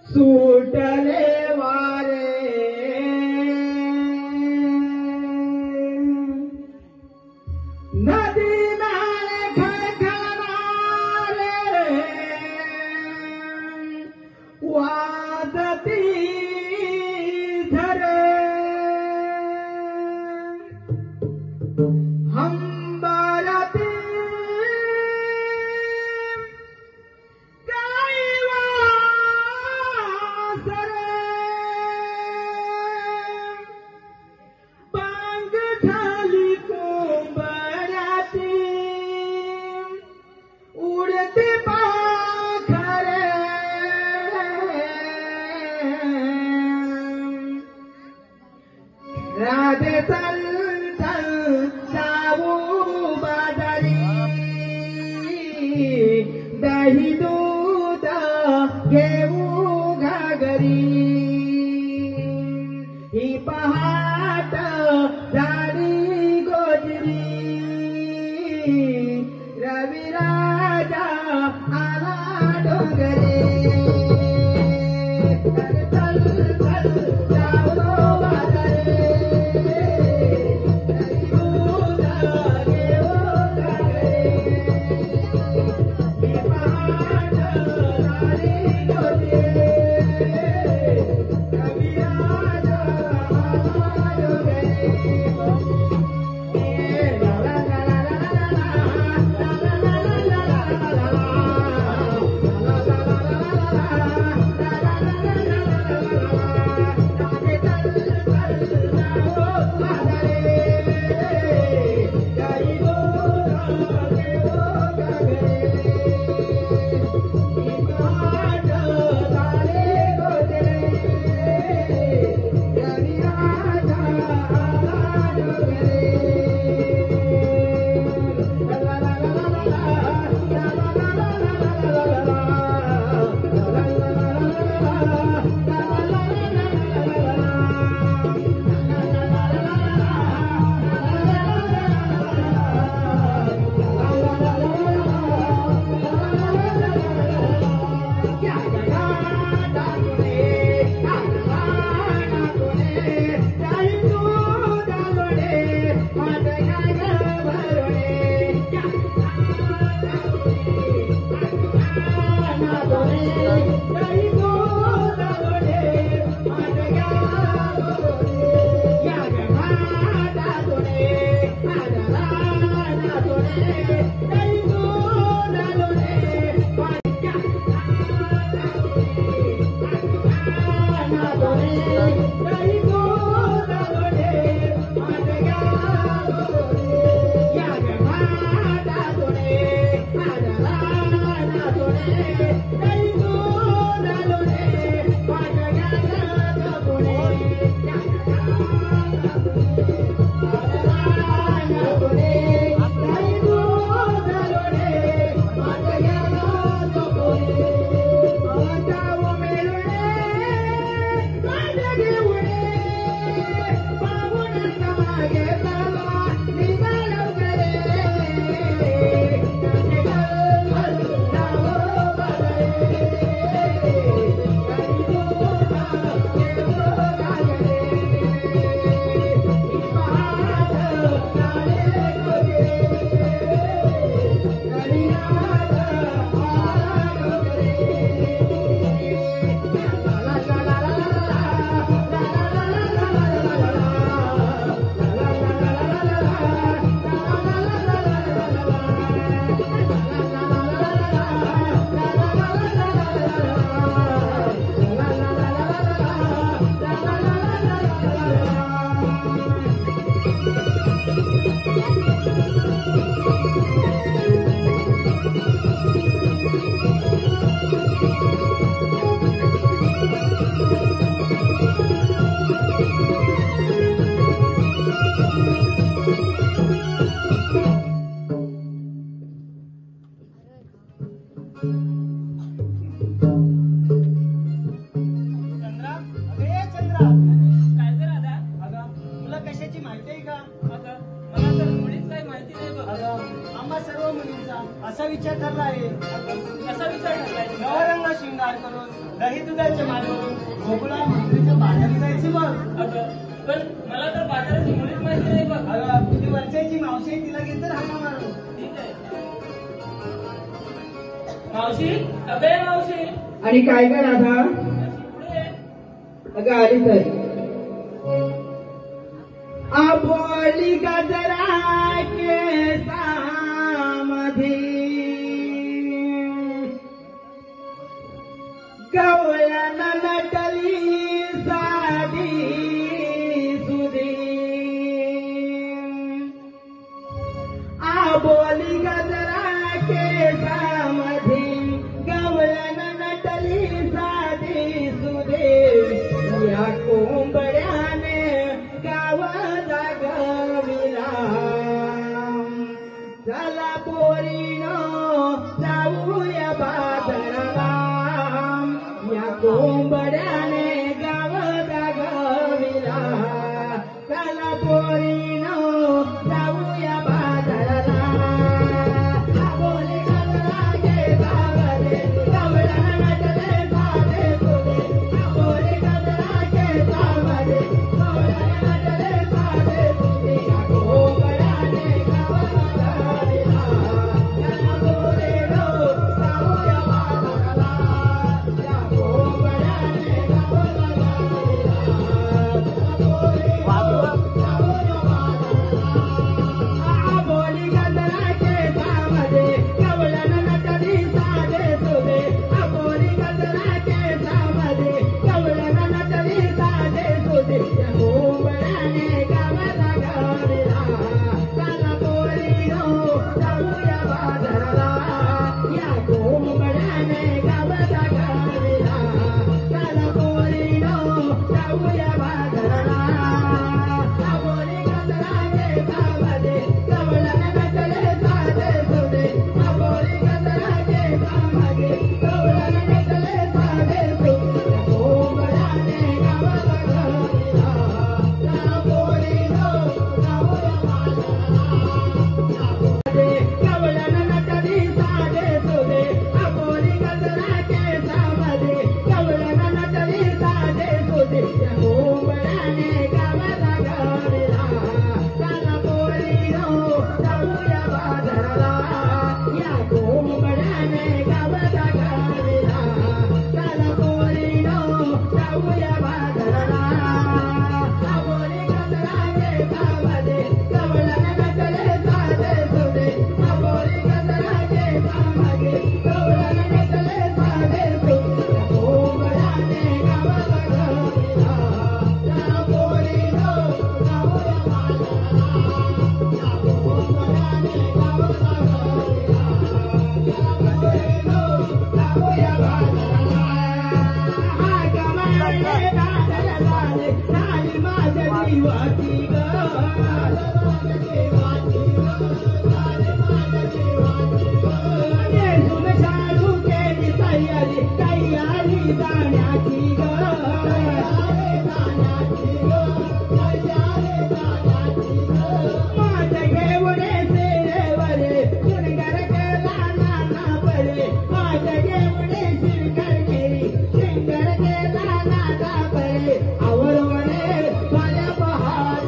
सुटले वारे नदी नाले खळखळणारे वाजती धरे हंबरती राधे चल चल जाऊ बाजारी दही दूध घेऊ घागरी ही पहाट झाली गोजरी रविराजा आला डोंगरे चल चल जाऊ बाजारी असा विचार ठरला आहे. कसा विचार ठरलाय? नवरंग शृंगार करून दही दुधाचे मानवरून गोकुळा मंदिराच्या बाजारी जायचे बघ. अगं पण मला तर बाजाराची मुळीच माहिती नाही बघ. अगं तुझी वरच्याची मावशी आहे, तिला घेत राहा मारून. ठीक आहे. मावशी, अबे मावशी. आणि काय ग राधा? पुढे ये. अगं आली तरी आबोली गजरा केसामध्ये गवळण नटली साधी सुधी आबोली गजरा केसामध्ये गवळण नटली साधी सुधी या कोंबड्याने गाव जागविला चला पोरीनो जाऊया बाजाराला या कोंबड्याने गाव जागविला चला पोरीनो जाऊया बाजाराला आबोली गजरा केसामध्ये गवळण नटले साधे सुधे आबोली गजरा केसामध्ये गवळण नटले साधे सुधे या कोंबड्याने गाव जागविला चला पोरीनो जाऊया बाजाराला या कोंबड्याने गाव आबोली गजरा केसामध्ये गवळण नटली साधे सुधे आबोली गजरा केसामध्ये गवळण नटली साधे सुधे या कोंबड्याने गावाला गाविला चला पोरीनो जाऊया बाजाराला या कोंबड्याने गावाला गाविला चला पोरीनो जाऊया बाजाराला आबोली गजरा केसामध्ये गवळण नटले साधे सुधे आबोली गजरा केसामध्ये गवळण नटले साधे सुधे या कोंबड्याने गावाला गाविला चला पोरीनो जाऊया गवळण नटली साधे सुधे आबोली गजरा केसामध्ये गवळण नटली साधे सुधे या कोंबड्याने गावाला गाविला चला पोरीनो जाऊया बाजाराला या कोंबड्याने गावाला गाविला चला पोरीनो जाऊया बाजाराला आबोली गजरा केसामध्ये गवळण नटले साधे सुधे आबोली गजरा केसामध्ये गवळण नटले साधे सुधे या कोंबड्याने गावाला गाविला चला पोरीनो जाऊया बाजाराला या कोंबड्याने गावाला गाविला चला पोरीनो जाऊया बाजाराला हा गमाले दादल झाले झाली माझ्या जीवाची ग माझ्या जीवाची ग झाली माझ्या जीवाची ग नेसून शालू केली तयारी तयारी जाण्याची ग तयारी जाण्याची ग तयारी जाण्याची ग माझ्या घेवडे सेरेवरे शृंगार केला नाना परे माझ्या घेवडे शृंगार केली शृंगार केला नाना परे आवरवणे माझ्या बहार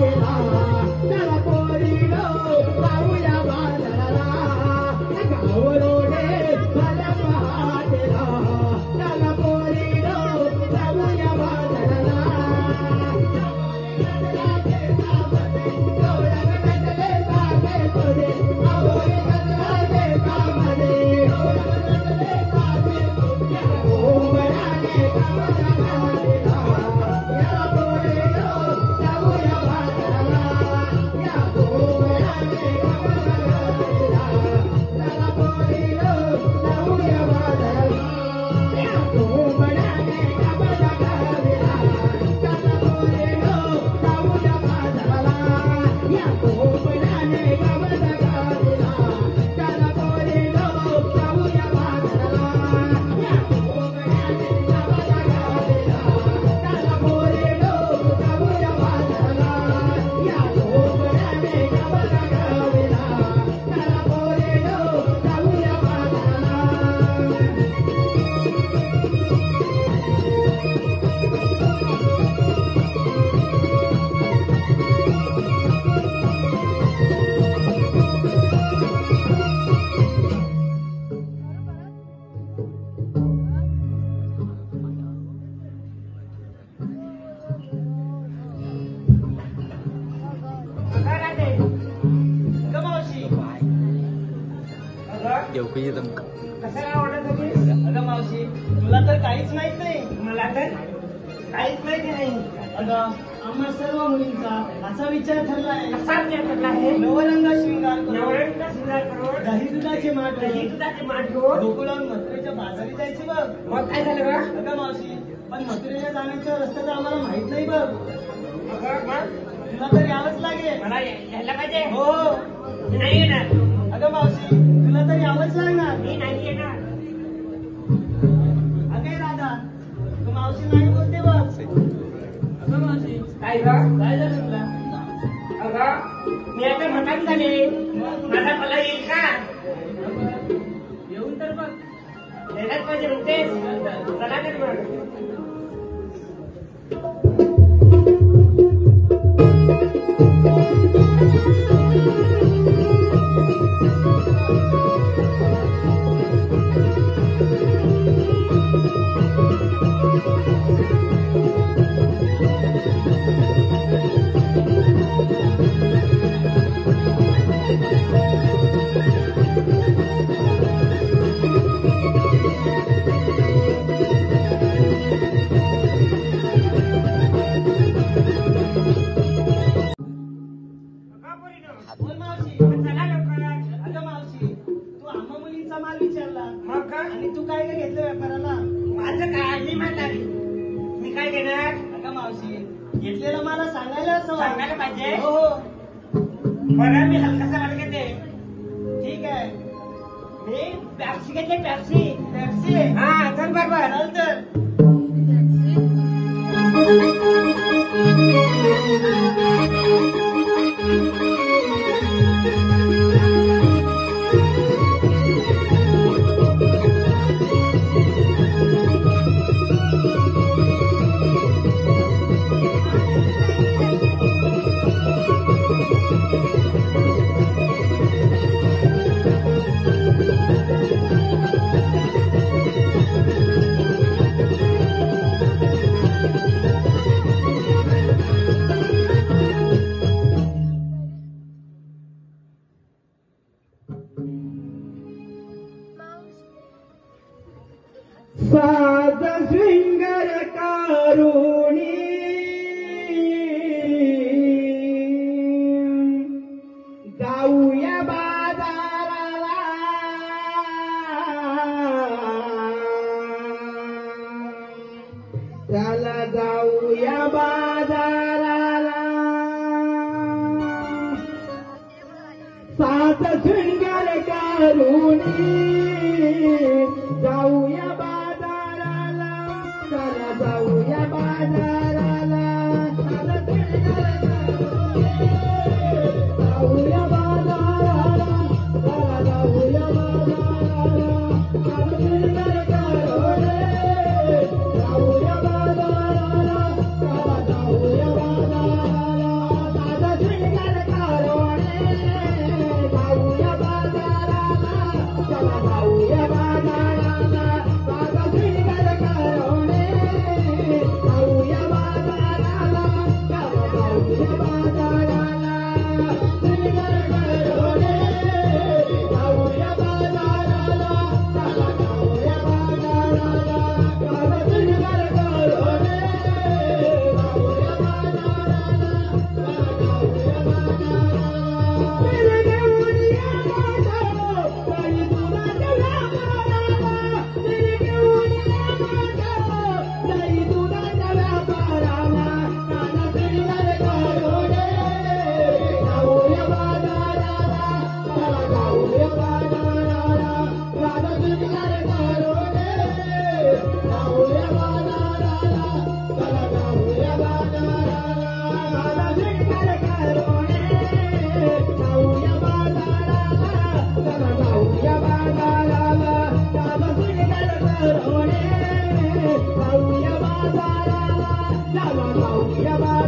कशाला आवडत होती? अगं मावशी, तुला तर काहीच माहित नाही. मला तर काहीच माहिती नाही. अगं, आम्हा सर्व मुलींचा असा विचार ठरला आहे. असा विचार ठरला आहे. नवरंग शृंगार करून, नवरंग शृंगार करून, दही दुधाचे माठ दही दुधाचे माठ घेऊन गोकुळाहून मथुरेच्या बाजारी जायचे बघ. मग काय झालं गं? अगं मावशी, पण मथुरेला जाण्याचा रस्ता तर आम्हाला माहित नाही बघ. मग तुला तर यावंच लागेल. मला यायला पाहिजे. हो. मी नाही येणार. अगं मावशी, तुला तर यावंच लागणार. मी नाही येणार. अगे राधा, तू मावशी नाही बोलते बघ. अगं मावशी, काय गं? काय झालं तुला? अगं, मी आता म्हातारी झाले. मला येईल का? येऊन तर बघ. यायलाच पाहिजे म्हणतेस. चला तर मग. बोल मावशी. चला लवकर. अगं मावशी, तू आम्हा मुलींचा माल विचारला मग काय? आणि तू काय काय घेतलं व्यापाराला? माझं काय? मी म्हातारी. मी काय देणार? अगं मावशी, घेतलेला मला सांगायला हवं. सांगायला पाहिजे. हो हो. बरं, मी हलकासा माल घेते. ठीक आहे. मी पॅप्सी घेते. पॅप्सी. पेप्सी. हा, चल बरोबर. चल तर. साध शृंगार कारुणी जाऊया बाजाराला, चला जाऊया बाजाराला. सात शृंगार कारुणी जाऊया बाजाराला, चला जाऊया बाजाराला. सात शृंगार जाऊया बाजाराला, चला जाऊया बाजाराला. सात शृंगार कारुणी जाऊया बाजाराला, चला जाऊया बाजाराला. सात शृंगार कारुणी जाऊया बाजाराला, चला जाऊया बाजाराला. सात शृंगार कारुणी जाऊया बाजाराला, चला जाऊया बाजाराला. शृंगार कारुणी जाऊया बाजाराला, चला जाऊया बाजाराला. सात शृंगार कारुणी जाऊया बाजाराला, चला जाऊया बाजाराला.